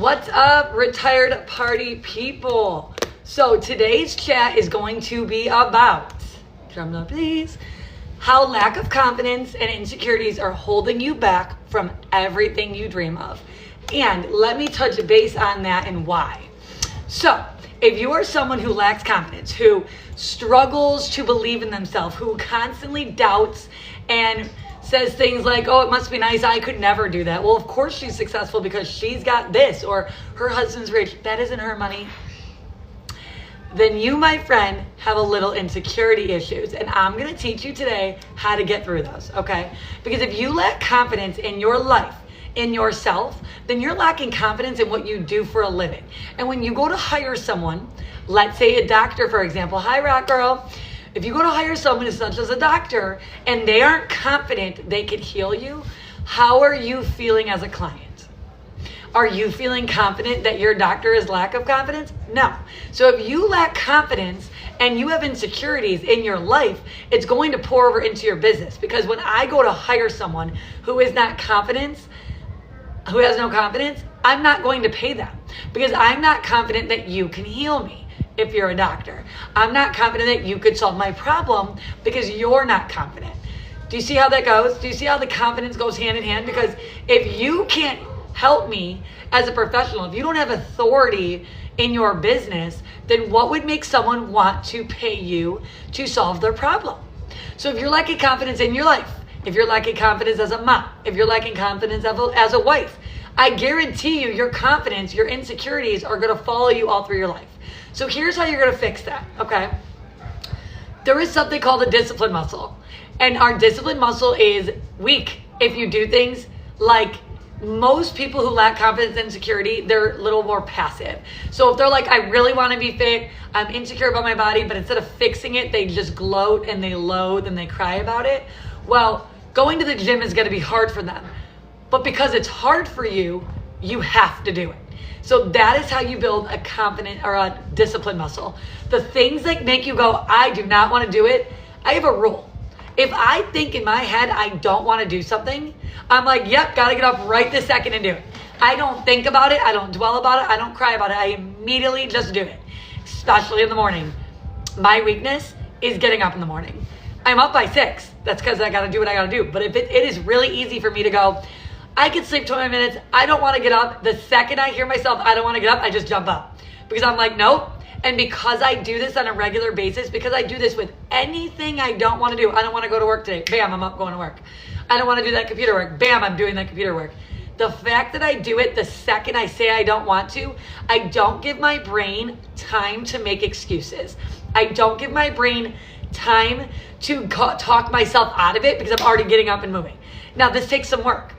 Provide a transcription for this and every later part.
What's up, retired party people? So today's chat is going to be about, drum roll please, how lack of confidence and insecurities are holding you back from everything you dream of. And let me touch base on that and why. So if you are someone who lacks confidence, who struggles to believe in themselves, who constantly doubts and says things like, oh, it must be nice, I could never do that. Well, of course she's successful because she's got this, or her husband's rich. That isn't her money. Then you, my friend, have a little insecurity issues. And I'm going to teach you today how to get through those, okay? Because if you lack confidence in your life, in yourself, then you're lacking confidence in what you do for a living. And when you go to hire someone, let's say a doctor, for example, hi, Rock Girl. If you go to hire someone such as a doctor and they aren't confident they could heal you, how are you feeling as a client? Are you feeling confident that your doctor is lack of confidence? No. So if you lack confidence and you have insecurities in your life, it's going to pour over into your business. Because when I go to hire someone who is not confident, who has no confidence, I'm not going to pay them because I'm not confident that you can heal me. If you're a doctor, I'm not confident that you could solve my problem because you're not confident. Do you see how that goes? Do you see how the confidence goes hand in hand? Because if you can't help me as a professional, if you don't have authority in your business, then what would make someone want to pay you to solve their problem? So if you're lacking confidence in your life, if you're lacking confidence as a mom, if you're lacking confidence as a wife, I guarantee you your confidence, your insecurities are going to follow you all through your life. So here's how you're going to fix that, okay? There is something called a discipline muscle. And our discipline muscle is weak if you do things like most people who lack confidence and insecurity, they're a little more passive. So if they're like, I really want to be fit, I'm insecure about my body, but instead of fixing it, they just gloat and they loathe and they cry about it. Well, going to the gym is going to be hard for them. But because it's hard for you, you have to do it. So that is how you build a confident or a discipline muscle. The things that make you go, I do not want to do it. I have a rule. If I think in my head, I don't want to do something, I'm like, yep, got to get up right this second and do it. I don't think about it. I don't dwell about it. I don't cry about it. I immediately just do it, especially in the morning. My weakness is getting up in the morning. I'm up by 6. That's because I got to do what I got to do. But if it is really easy for me to go, I could sleep 20 minutes. I don't want to get up. The second I hear myself, I don't want to get up, I just jump up. Because I'm like, nope. And because I do this on a regular basis, because I do this with anything I don't want to do. I don't want to go to work today. Bam, I'm up going to work. I don't want to do that computer work. Bam, I'm doing that computer work. The fact that I do it the second I say I don't want to, I don't give my brain time to make excuses. I don't give my brain time to talk myself out of it because I'm already getting up and moving. Now, this takes some work.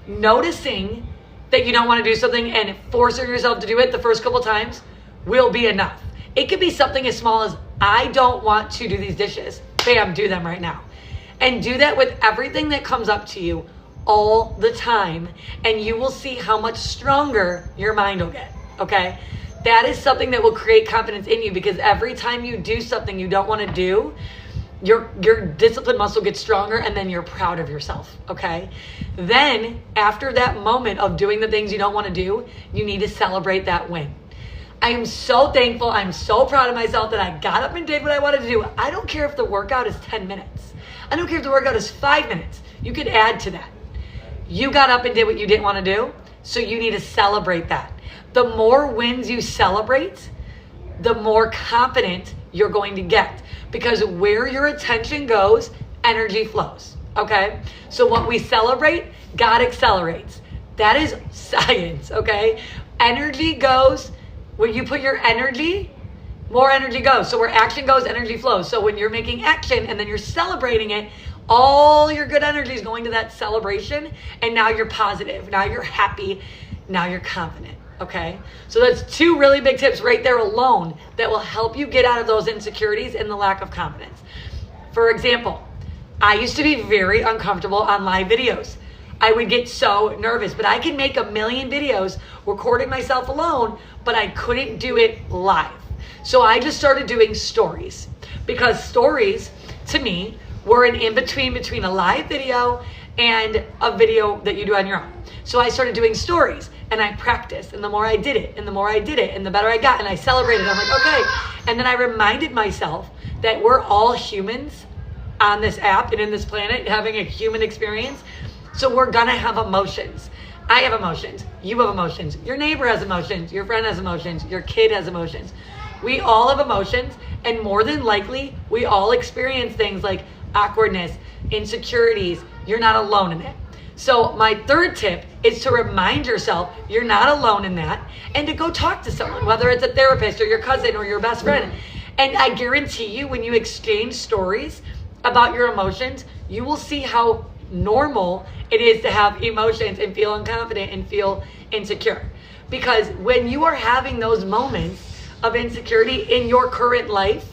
Noticing that you don't want to do something and forcing yourself to do it the first couple times will be enough. It could be something as small as, I don't want to do these dishes. Bam, do them right now. And do that with everything that comes up to you all the time. And you will see how much stronger your mind will get, okay? That is something that will create confidence in you because every time you do something you don't want to do, your discipline muscle gets stronger and then you're proud of yourself, okay? Then after that moment of doing the things you don't want to do, you need to celebrate that win. I am so thankful. I'm so proud of myself that I got up and did what I wanted to do. I don't care if the workout is 10 minutes. I don't care if the workout is 5 minutes. You could add to that. You got up and did what you didn't want to do, so you need to celebrate that. The more wins you celebrate, the more confident you're going to get. Because where your attention goes, energy flows, okay? So what we celebrate, God accelerates. That is science, okay? Energy goes, where you put your energy, more energy goes. So where action goes, energy flows. So when you're making action and then you're celebrating it, all your good energy is going to that celebration. And now you're positive, now you're happy, now you're confident. Okay, so that's 2 really big tips right there alone that will help you get out of those insecurities and the lack of confidence. For example, I used to be very uncomfortable on live videos. I would get so nervous, but I can make a million videos recording myself alone, but I couldn't do it live. So I just started doing stories because stories to me were an in-between between a live video and a video that you do on your own. So I started doing stories and I practiced, and the more I did it and the more I did it and the better I got, and I celebrated. I'm like, okay. And then I reminded myself that we're all humans on this app and in this planet having a human experience. So we're gonna have emotions. I have emotions, you have emotions, your neighbor has emotions, your friend has emotions, your kid has emotions. We all have emotions, and more than likely, we all experience things like awkwardness, insecurities. You're not alone in it. So my third tip is to remind yourself you're not alone in that, and to go talk to someone, whether it's a therapist or your cousin or your best friend. And I guarantee you, when you exchange stories about your emotions, you will see how normal it is to have emotions and feel unconfident and feel insecure. Because when you are having those moments of insecurity in your current life,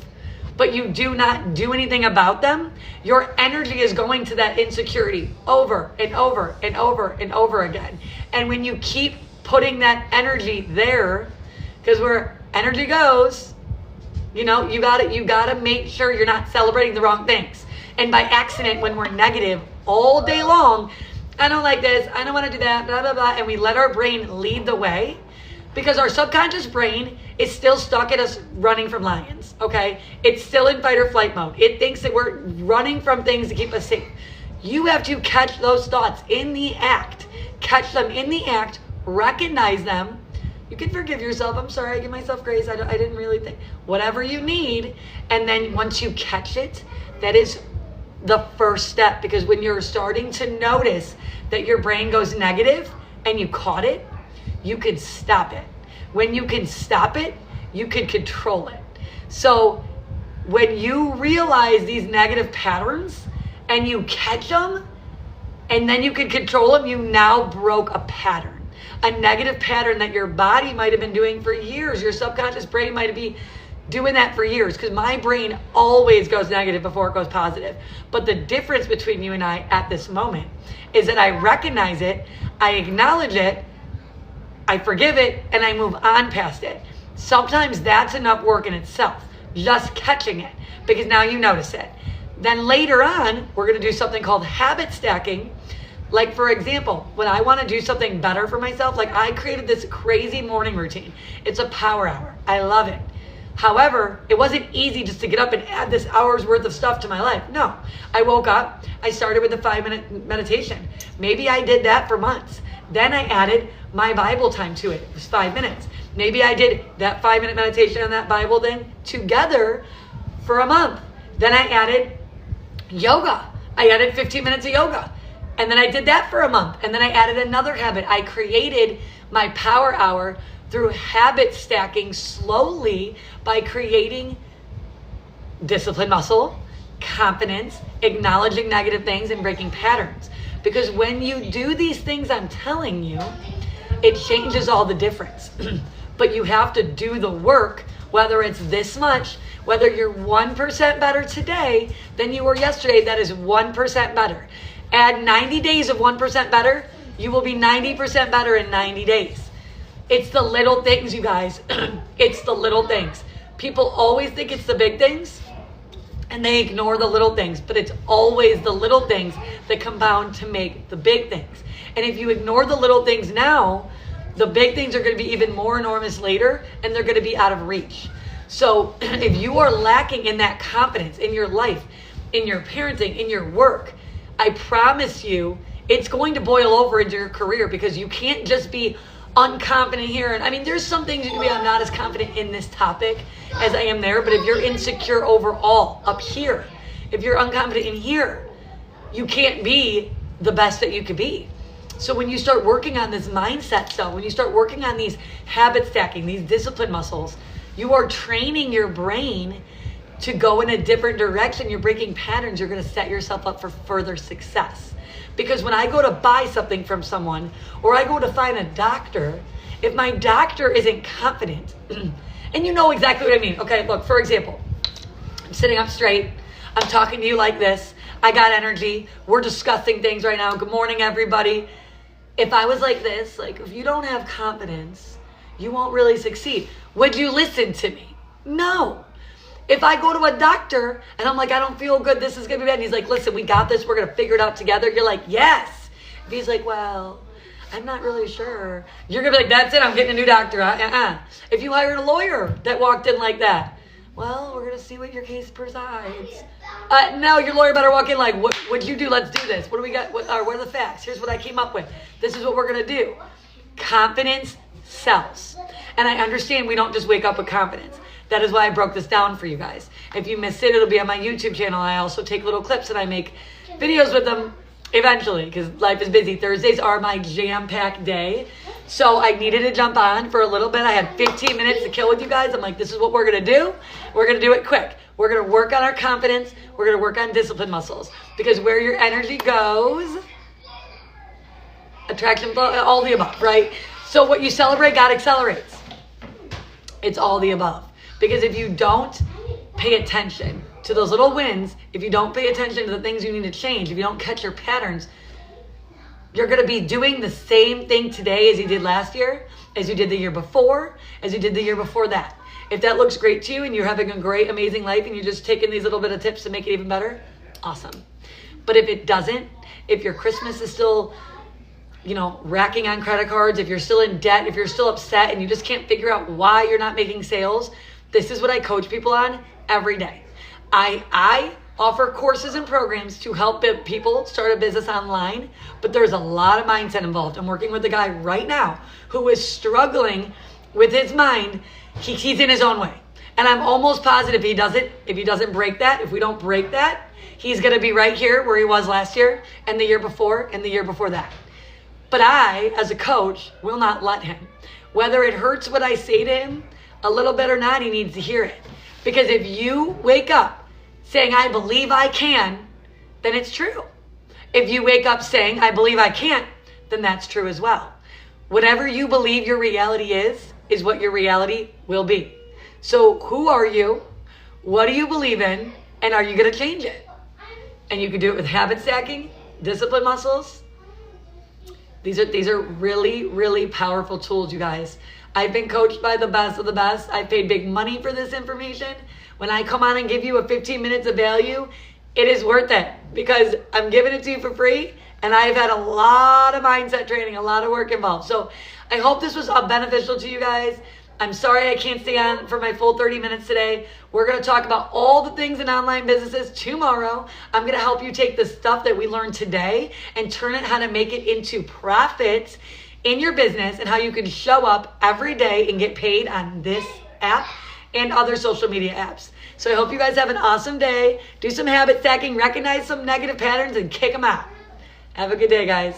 but you do not do anything about them, your energy is going to that insecurity over and over and over and over again. And when you keep putting that energy there, because where energy goes, you gotta make sure you're not celebrating the wrong things. And by accident, when we're negative all day long, I don't like this, I don't want to do that, blah, blah, blah, and we let our brain lead the way, because our subconscious brain is still stuck at us running from lions, okay? It's still in fight or flight mode. It thinks that we're running from things to keep us safe. You have to catch those thoughts in the act. Catch them in the act, recognize them. You can forgive yourself. I'm sorry, I give myself grace. I didn't really think. Whatever you need. And then once you catch it, that is the first step. Because when you're starting to notice that your brain goes negative and you caught it, you can stop it. When you can stop it, you can control it. So when you realize these negative patterns and you catch them, and then you can control them, you now broke a pattern. A negative pattern that your body might have been doing for years. Your subconscious brain might be doing that for years, because my brain always goes negative before it goes positive. But the difference between you and I at this moment is that I recognize it, I acknowledge it, I forgive it, and I move on past it. Sometimes that's enough work in itself, just catching it, because now you notice it. Then later on, we're going to do something called habit stacking. Like, for example, when I want to do something better for myself, like I created this crazy morning routine. It's a power hour. I love it. However, it wasn't easy just to get up and add this hour's worth of stuff to my life. No, I woke up, I started with a 5-minute meditation. Maybe I did that for months. Then I added my Bible time to it. It was 5 minutes. Maybe I did that 5-minute meditation and that Bible thing together for a month. Then I added yoga. I added 15 minutes of yoga. And then I did that for a month. And then I added another habit. I created my power hour through habit stacking slowly by creating discipline muscle, confidence, acknowledging negative things, and breaking patterns. Because when you do these things I'm telling you, it changes all the difference. But you have to do the work, whether it's this much, whether you're 1% better today than you were yesterday, that is 1% better. Add 90 days of 1% better, you will be 90% better in 90 days. It's the little things, you guys. It's the little things. People always think it's the big things, and they ignore the little things, but it's always the little things that compound to make the big things. And if you ignore the little things now, the big things are going to be even more enormous later, and they're going to be out of reach. So if you are lacking in that confidence in your life, in your parenting, in your work, I promise you it's going to boil over into your career, because you can't just be unconfident here. And I mean, there's some things you can be, I'm not as confident in this topic as I am there, but if you're insecure overall up here, if you're unconfident in here, you can't be the best that you could be. So when you start working on this mindset stuff, when you start working on these habit stacking, these discipline muscles, you are training your brain to go in a different direction. You're breaking patterns. You're going to set yourself up for further success. Because when I go to buy something from someone, or I go to find a doctor, if my doctor isn't confident, and you know exactly what I mean. Okay, look, for example, I'm sitting up straight. I'm talking to you like this. I got energy. We're discussing things right now. Good morning, everybody. If I was like this, like, if you don't have confidence, you won't really succeed. Would you listen to me? No. If I go to a doctor and I'm like, I don't feel good, this is going to be bad. And he's like, listen, we got this. We're going to figure it out together. You're like, yes. If he's like, well, I'm not really sure. You're going to be like, that's it. I'm getting a new doctor. If you hired a lawyer that walked in like that, well, we're going to see what your case presides. No, your lawyer better walk in like, what'd you do? Let's do this. What do we got? What are the facts? Here's what I came up with. This is what we're going to do. Confidence sells. And I understand we don't just wake up with confidence. That is why I broke this down for you guys. If you missed it, it'll be on my YouTube channel. I also take little clips and I make videos with them eventually because life is busy. Thursdays are my jam-packed day. So I needed to jump on for a little bit. I had 15 minutes to kill with you guys. I'm like, this is what we're going to do. We're going to do it quick. We're going to work on our confidence. We're going to work on discipline muscles. Because where your energy goes, attraction, all the above, right? So what you celebrate, God accelerates. It's all the above. Because if you don't pay attention to those little wins, if you don't pay attention to the things you need to change, if you don't catch your patterns, you're going to be doing the same thing today as you did last year, as you did the year before, as you did the year before that. If that looks great to you and you're having a great, amazing life and you're just taking these little bit of tips to make it even better, awesome. But if it doesn't, if your Christmas is still, racking on credit cards, if you're still in debt, if you're still upset and you just can't figure out why you're not making sales, this is what I coach people on every day. I offer courses and programs to help people start a business online, but there's a lot of mindset involved. I'm working with a guy right now who is struggling with his mind. He's in his own way. And I'm almost positive if he doesn't break that, if we don't break that, he's going to be right here where he was last year and the year before and the year before that. But I, as a coach, will not let him. Whether it hurts what I say to him a little bit or not, he needs to hear it. Because if you wake up saying, I believe I can, then it's true. If you wake up saying, I believe I can't, then that's true as well. Whatever you believe your reality is what your reality will be. So who are you? What do you believe in? And are you going to change it? And you can do it with habit stacking, discipline muscles. These are really, really powerful tools, you guys. I've been coached by the best of the best. I paid big money for this information. When I come on and give you a 15 minutes of value, it is worth it because I'm giving it to you for free and I've had a lot of mindset training, a lot of work involved. So I hope this was beneficial to you guys. I'm sorry I can't stay on for my full 30 minutes today. We're going to talk about all the things in online businesses tomorrow. I'm going to help you take the stuff that we learned today and turn it how to make it into profits in your business and how you can show up every day and get paid on this app and other social media apps. So I hope you guys have an awesome day. Do some habit stacking, recognize some negative patterns and kick them out. Have a good day, guys.